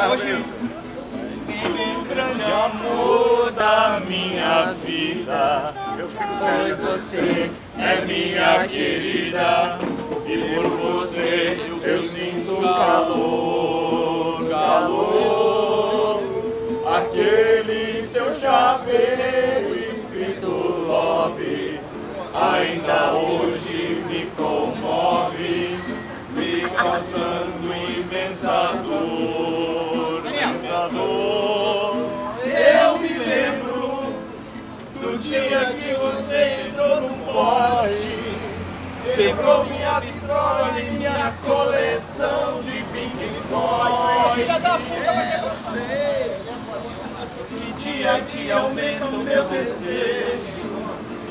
hoje me lembra de amor da minha vida, pois você é minha querida e por você eu sinto calor, calor. Aquele teu chaveiro escrito love ainda hoje me comove, me causando imensa dor, imensa dor. Eu me lembro do dia que você entrou no pote, quebrou minha pistola e minha coleção de Pink Floyd. Filha da puta, vai quebrar você. E dia a dia aumenta o meu desejo,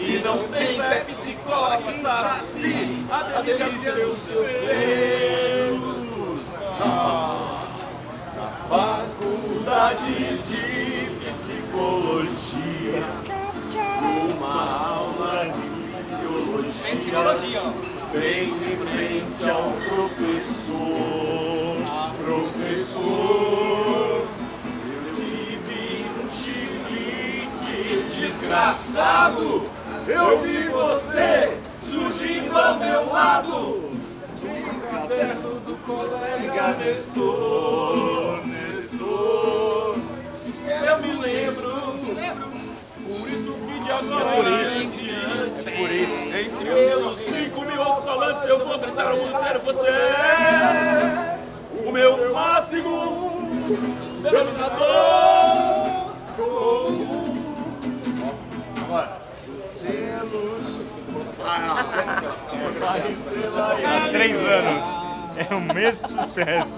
e não tem Pepsi, Cola que saci a delícia dos seus beijos. Na faculdade de psicologia, uma aula de fisiologia, bem de frente ao professor, eu tive um chilique desgraçado. Eu vi você surgindo ao meu lado, no caderno do colega Nestor, Nestor. Eu me lembro, por isso que de agora em diante, entre meus 5.000 alto-falantes eu vou gritar ao mundo inteiro: você é o meu máximo denominador comum. Agora. Há 3 anos. É o mesmo sucesso.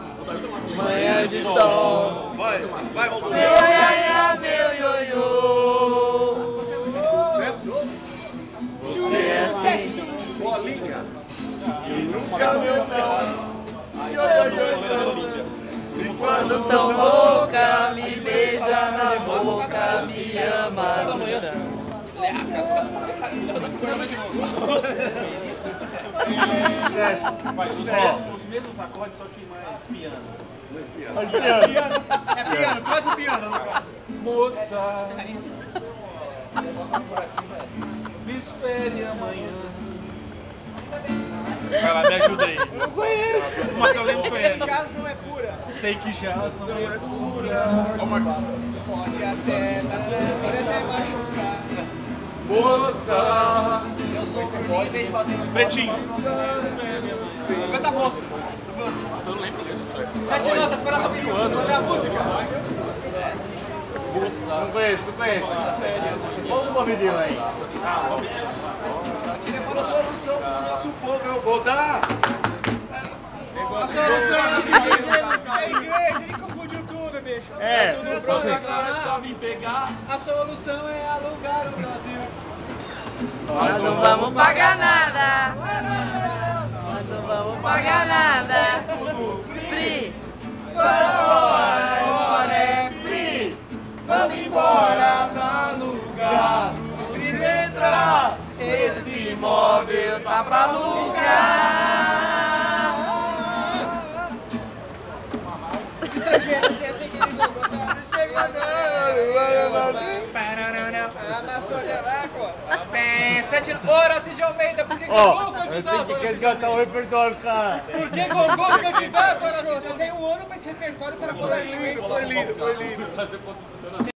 Manhã de sol. Vai, Valdir. Meu iaiá, meu ioiô. Você é assim. Bolinha. E nunca meu não. E quando tão louca, me beija na boca, me ama no chão. Os mesmos acordes, só que mais piano. É piano, traz o piano. Moça, me espere amanhã. Vai lá, me ajuda aí. Eu não conheço. Marcelo Lemos conhece. Sei que jazz não é pura. Sei que jazz não é pura. Pode até machucar. Moça. Eu sou o nível de bater no Pretinho. Canta a moça. Eu não lembro disso. Sete notas, ficou na bateria. Olha a música. Não conheço. Vamos pro vídeo aí. A solução pro nosso povo eu vou dar. A solução é a igreja, ele confundiu tudo, bicho. É. Só vim pegar. A solução é alugar o Brasil. Nós não vamos pagar nada. Nós não vamos pagar nada. Free. Agora é free. Vamos embora, dá lugar. Free entrar. Esse imóvel tá pra alugar. Amassou de abaco. Sete horas de Almeida, por que Ó, Gogô eu tenho candidato? que resgatar o repertório, cara. Por que Gogô candidato? Já tem um ano pra esse repertório para poder ir. Foi lindo.